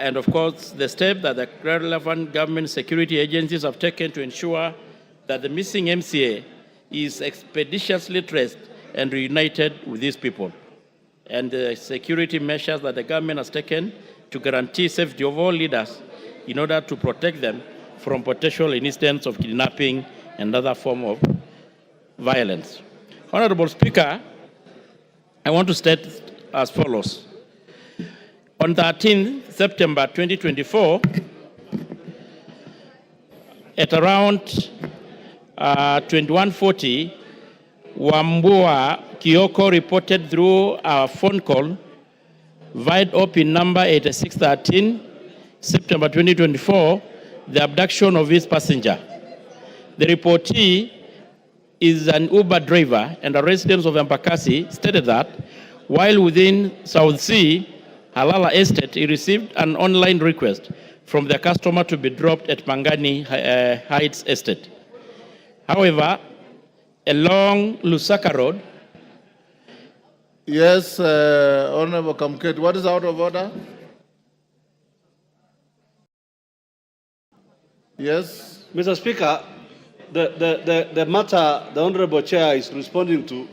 and of course, the step that the relevant government security agencies have taken to ensure that the missing MCA is expeditiously traced and reunited with these people, and the security measures that the government has taken to guarantee safety of all leaders in order to protect them from potential incidents of kidnapping and other form of violence. Honorable Speaker, I want to state as follows. On 13 September 2024, at around 21:40, Wambua Kioko reported through a phone call via OPIN number 8613, September 2024, the abduction of his passenger. The reportee is an Uber driver and a resident of Embakasi, stated that while within South Sea, Halala Estate, he received an online request from the customer to be dropped at Pangani Heights Estate. However, along Lusaka Road. Yes, Honorable Kamket, what is out of order? Yes. Mr. Speaker, the matter the Honorable Chair is responding to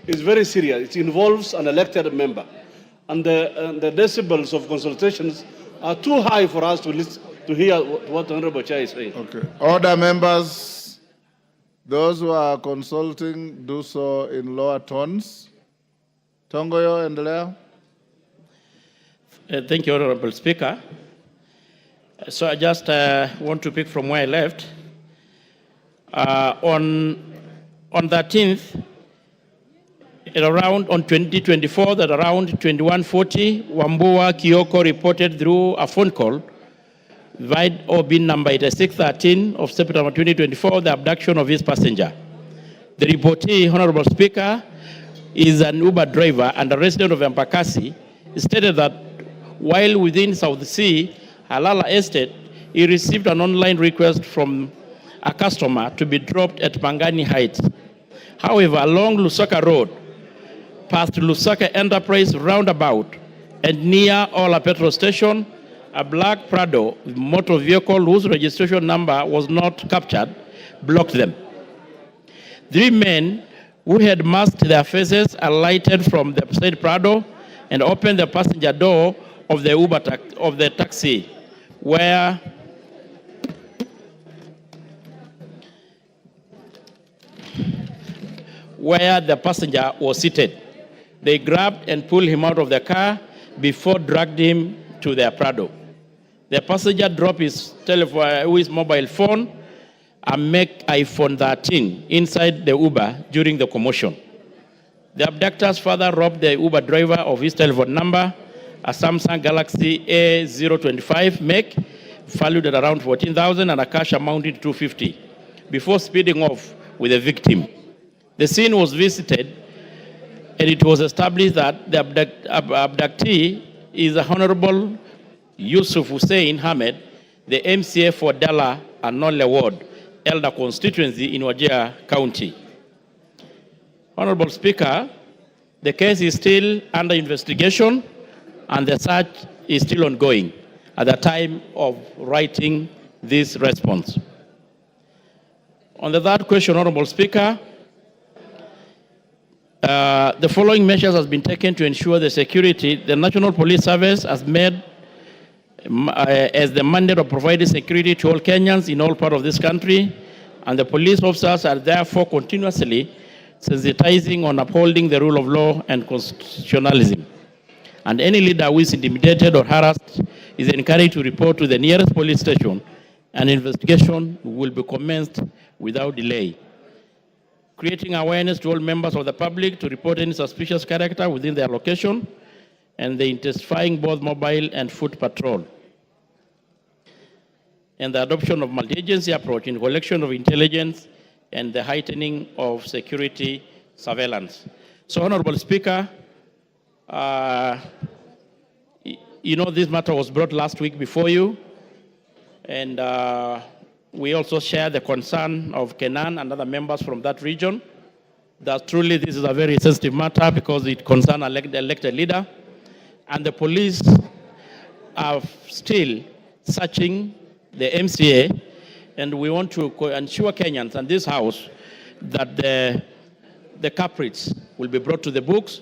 is very serious. It involves an elected member. And the decibels of consultations are too high for us to hear what the Honorable Chair is saying. Okay. Order, members. Those who are consulting, do so in lower tones. Tongoyo, endelea. Thank you, Honorable Speaker. So I just want to pick from where I left. On 13th, on 2024, that around 21:40, Wambua Kioko reported through a phone call via OBIN number 8613 of September 2024, the abduction of his passenger. The reportee, Honorable Speaker, is an Uber driver and a resident of Embakasi, stated that while within South Sea, Halala Estate, he received an online request from a customer to be dropped at Pangani Heights. However, along Lusaka Road, past Lusaka Enterprise roundabout, and near Ola petrol station, a black Prado motor vehicle whose registration number was not captured blocked them. 3 men who had masked their faces alighted from the said Prado and opened the passenger door of the taxi, where the passenger was seated. They grabbed and pulled him out of the car before dragged him to their Prado. The passenger dropped his mobile phone and make iPhone 13 inside the Uber during the commotion. The abductors further robbed the Uber driver of his telephone number, a Samsung Galaxy A025 make, valued at around 14,000, and a cash amounting to 250, before speeding off with the victim. The scene was visited, and it was established that the abductee is the Honorable Yusuf Hussein Ahmed, the MCA for Dala and Nole Ward, Elder Constituency in Wajir County. Honorable Speaker, the case is still under investigation and the search is still ongoing at the time of writing this response. On the third question, Honorable Speaker, the following measures has been taken to ensure the security. The National Police Service has made as the mandate of providing security to all Kenyans in all parts of this country, and the police officers are therefore continuously sensitizing on upholding the rule of law and constitutionalism. And any leader who is intimidated or harassed is encouraged to report to the nearest police station, and investigation will be commenced without delay. Creating awareness to all members of the public to report any suspicious character within their location, and the intensifying both mobile and foot patrol. And the adoption of multi-agency approach in collection of intelligence and the heightening of security surveillance. So, Honorable Speaker, you know this matter was brought last week before you, and we also share the concern of Kenan and other members from that region that truly this is a very sensitive matter because it concerns an elected leader, and the police are still searching the MCA, and we want to ensure Kenyans and this House that the culprits will be brought to the books,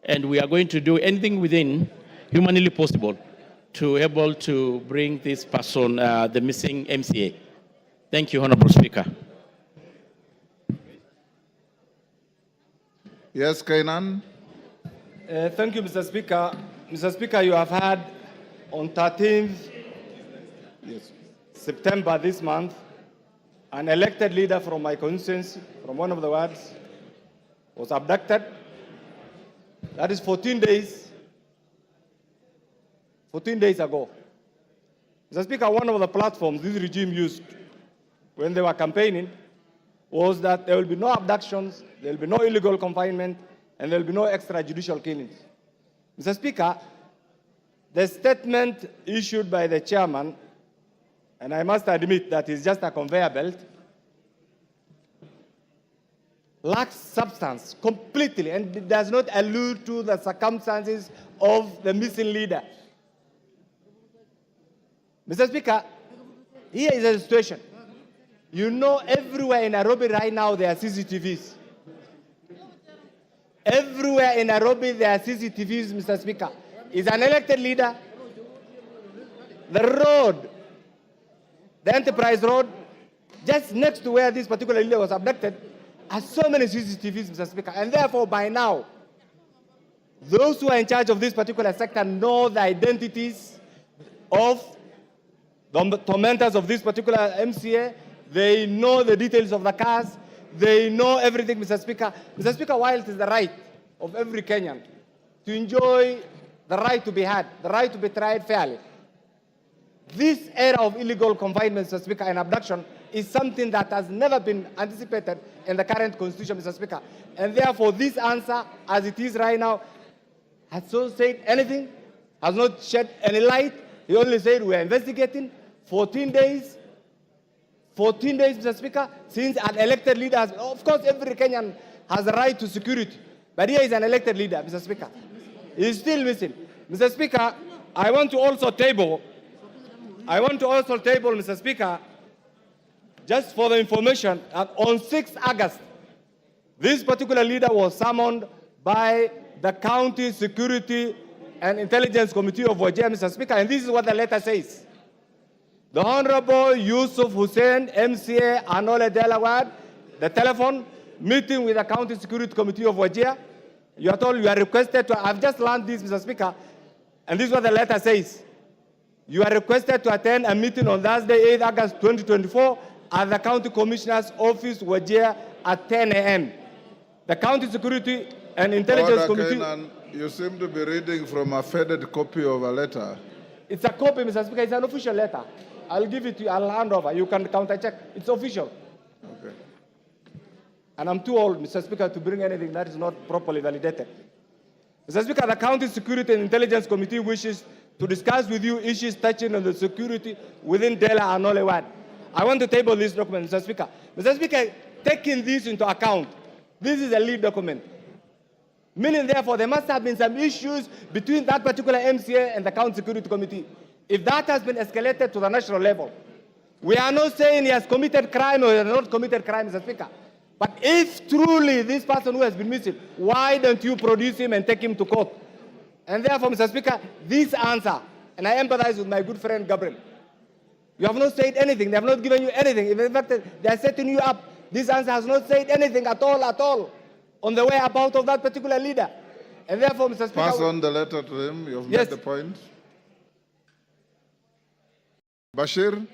and we are going to do anything within humanly possible to able to bring this person, the missing MCA. Thank you, Honorable Speaker. Yes, Kainan. Thank you, Mr. Speaker. Mr. Speaker, you have had on 13th September this month, an elected leader from my constituency, from one of the wards, was abducted. That is 14 days ago. Mr. Speaker, one of the platforms this regime used when they were campaigning was that there will be no abductions, there will be no illegal confinement, and there will be no extrajudicial killings. Mr. Speaker, the statement issued by the chairman, and I must admit that it's just a conveyor belt, lacks substance completely, and it does not allude to the circumstances of the missing leader. Mr. Speaker, here is a situation. You know, everywhere in Nairobi right now there are CCTVs. Everywhere in Nairobi there are CCTVs, Mr. Speaker. Is an elected leader. The road, the Enterprise Road, just next to where this particular leader was abducted, has so many CCTVs, Mr. Speaker. And therefore, by now, those who are in charge of this particular sector know the identities of the tormentors of this particular MCA. They know the details of the cars. They know everything, Mr. Speaker. Mr. Speaker, while it is the right of every Kenyan to enjoy the right to be heard, the right to be tried fairly, this era of illegal confinement, Mr. Speaker, and abduction is something that has never been anticipated in the current constitution, Mr. Speaker. And therefore, this answer, as it is right now, has not said anything, has not shed any light. He only said we are investigating. 14 days, Mr. Speaker, since an elected leader has, of course, every Kenyan has a right to security, but here is an elected leader, Mr. Speaker. He is still missing. Mr. Speaker, I want to also table, Mr. Speaker, just for the information, that on 6th August, this particular leader was summoned by the County Security and Intelligence Committee of Wajir, Mr. Speaker, and this is what the letter says. The Honorable Yusuf Hussein, MCA, Anole Delaware, the telephone meeting with the County Security Committee of Wajir. You are told you are requested to, I've just learned this, Mr. Speaker, and this is what the letter says. You are requested to attend a meeting on Thursday, 8 August 2024 at the County Commissioner's Office, Wajir, at 10 a.m. The County Security and Intelligence Committee... Kainan, you seem to be reading from a faded copy of a letter. It's a copy, Mr. Speaker. It's an official letter. I'll give it to you. I'll hand over. You can counter-check. It's official. Okay. And I'm too old, Mr. Speaker, to bring anything that is not properly validated. Mr. Speaker, the County Security and Intelligence Committee wishes to discuss with you issues touching on the security within Dela and Nolewad. I want to table this document, Mr. Speaker. Mr. Speaker, taking this into account, this is a lead document. Meaning, therefore, there must have been some issues between that particular MCA and the County Security Committee. If that has been escalated to the national level, we are not saying he has committed crime or he has not committed crime, Mr. Speaker. But if truly this person who has been missing, why don't you produce him and take him to court? And therefore, Mr. Speaker, this answer, and I empathize with my good friend Gabriel, you have not said anything. They have not given you anything. In fact, they are setting you up. This answer has not said anything at all, on the way about of that particular leader. And therefore, Mr. Speaker... Pass on the letter to him. You have made the point. Bashir?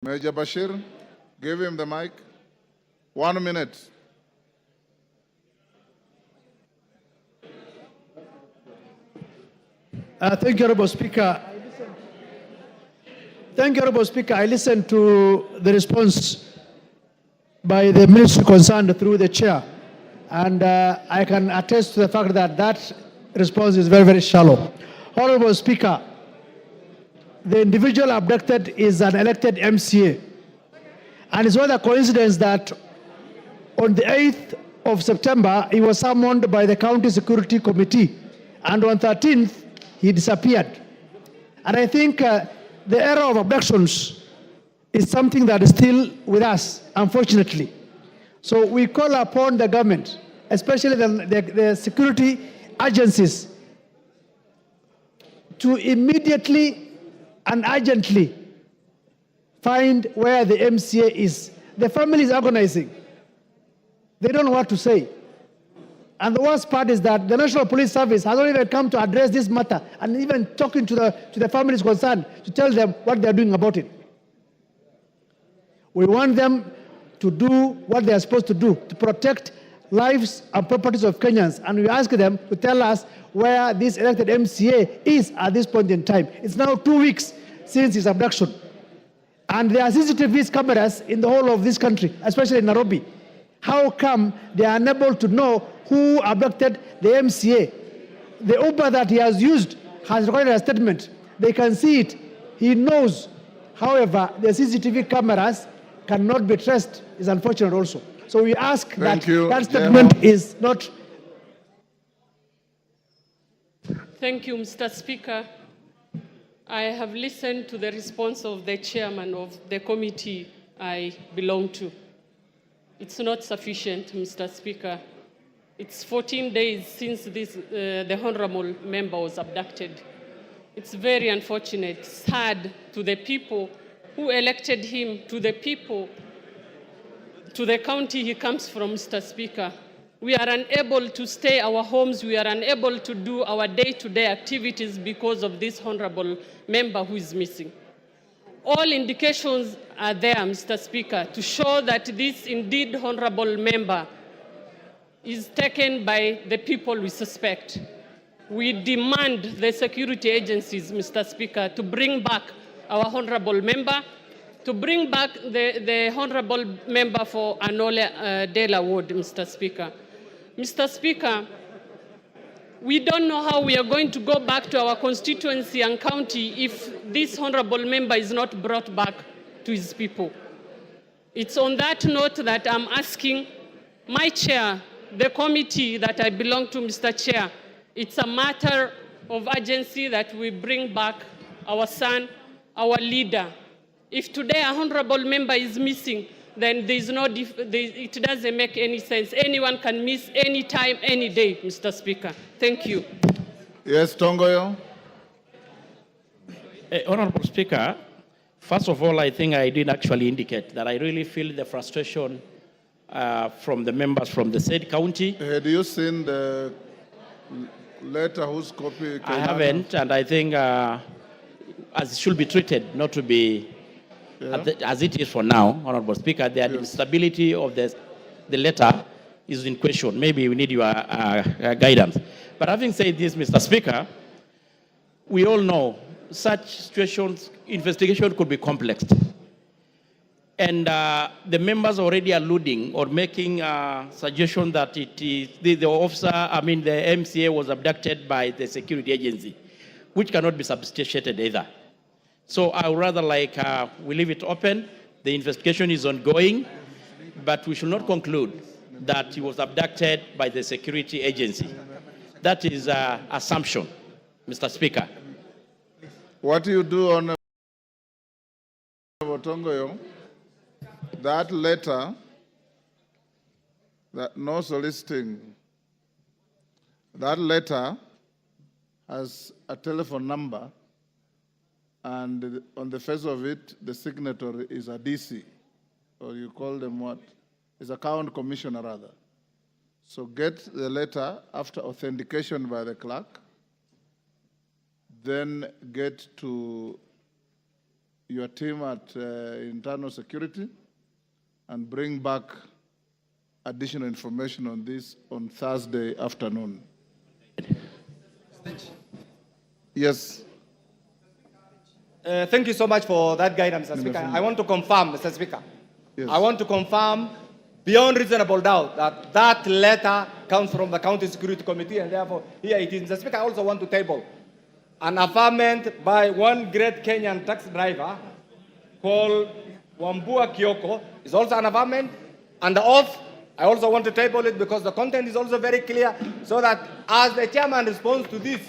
Major Bashir, give him the mic. 1 minute. Thank you, Honorable Speaker. Thank you, Honorable Speaker. I listened to the response by the ministry concerned through the chair, and I can attest to the fact that that response is very, very shallow. Honorable Speaker, the individual abducted is an elected MCA, and it's not a coincidence that on the 8th of September, he was summoned by the County Security Committee. And on 13th, he disappeared. And I think the era of abductions is something that is still with us, unfortunately. So we call upon the government, especially the security agencies, to immediately and urgently find where the MCA is. The family is agonizing. They don't know what to say. And the worst part is that the National Police Service has not even come to address this matter and even talking to the families concerned to tell them what they're doing about it. We want them to do what they are supposed to do, to protect lives and properties of Kenyans. And we ask them to tell us where this elected MCA is at this point in time. It's now 2 weeks since his abduction. And there are CCTV cameras in the whole of this country, especially in Nairobi. How come they are unable to know who abducted the MCA? The Uber that he has used has recorded a statement. They can see it. He knows. However, the CCTV cameras cannot be traced. It's unfortunate also. So we ask that statement is not. Thank you, Mr. Speaker. I have listened to the response of the chairman of the committee I belong to. It's not sufficient, Mr. Speaker. It's 14 days since the honorable member was abducted. It's very unfortunate, sad to the people who elected him, to the people, to the county he comes from, Mr. Speaker. We are unable to stay our homes. We are unable to do our day-to-day activities because of this honorable member who is missing. All indications are there, Mr. Speaker, to show that this indeed honorable member is taken by the people we suspect. We demand the security agencies, Mr. Speaker, to bring back our honorable member, to bring back the honorable member for Anole Dela Ward, Mr. Speaker. Mr. Speaker, we don't know how we are going to go back to our constituency and county if this honorable member is not brought back to his people. It's on that note that I'm asking my chair, the committee that I belong to, Mr. Chair, it's a matter of urgency that we bring back our son, our leader. If today a honorable member is missing, then it doesn't make any sense. Anyone can miss any time, any day, Mr. Speaker. Thank you. Yes, Tongoyo. Honorable Speaker, first of all, I think I did actually indicate that I really feel the frustration from the members from the said county. Had you seen the letter whose copy came I haven't, and I think as it should be treated, not to be as it is for now, Honorable Speaker, the instability of the letter is in question. Maybe we need your guidance. But having said this, Mr. Speaker, we all know such situations, investigation could be complex. And the members already alluding or making suggestion that it is the officer, the MCA was abducted by the security agency, which cannot be substantiated either. So I would rather we leave it open. The investigation is ongoing, but we should not conclude that he was abducted by the security agency. That is an assumption, Mr. Speaker. What do you do on Tongoyo? That letter, that no soliciting, that letter has a telephone number, and on the face of it, the signatory is a DC, or you call them what? Is a county commissioner rather. So get the letter after authentication by the clerk, then get to your team at internal security and bring back additional information on this on Thursday afternoon. Yes. Thank you so much for that guidance, Mr. Speaker. I want to confirm, Mr. Speaker. Yes. I want to confirm beyond reasonable doubt that that letter comes from the County Security Committee, and therefore here it is. Mr. Speaker, I also want to table an affirmation by one great Kenyan taxi driver called Wambua Kioko. Is also an affirmation, and the oath I also want to table it because the content is also very clear, so that as the chairman responds to this,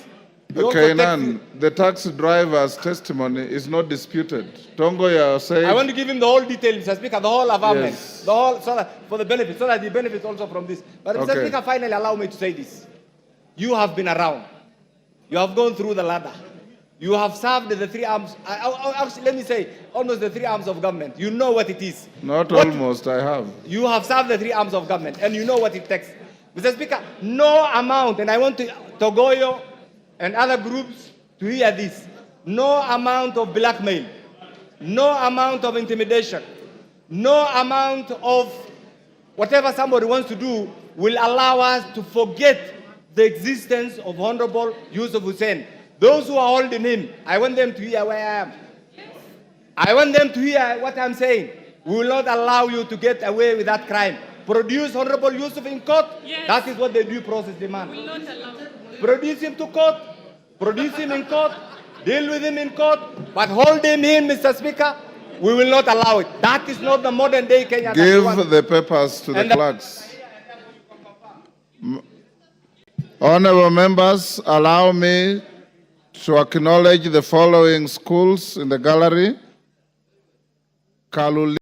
we also take Kainan, the taxi driver's testimony is not disputed. Tongoya said... I want to give him the whole detail, Mr. Speaker, the whole government, Yes. the whole, so that, for the benefit, so that he benefits also from this. But Mr. Okay. Speaker, finally allow me to say this. You have been around. You have gone through the ladder. You have served the three arms, actually let me say, almost the three arms of government. You know what it is. Not What- almost, I have. You have served the three arms of government, and you know what it takes. Mr. Speaker, no amount, and I want Togoyo and other groups to hear this, no amount of blackmail, no amount of intimidation, no amount of whatever somebody wants to do will allow us to forget the existence of Honorable Yusuf Hussein. Those who are holding him, I want them to hear where I am. I want them to hear what I'm saying. We will not allow you to get away with that crime. Produce Honorable Yusuf in court. Yes. That is what the due process demands. Will not allow. Produce him to court. Produce him in court. Deal with him in court. But hold him in, Mr. Speaker, we will not allow it. That is not the modern day Kenya. that we Give want. the papers to the And the- clerks. Honorable members, allow me to acknowledge the following schools in the gallery. Kaluli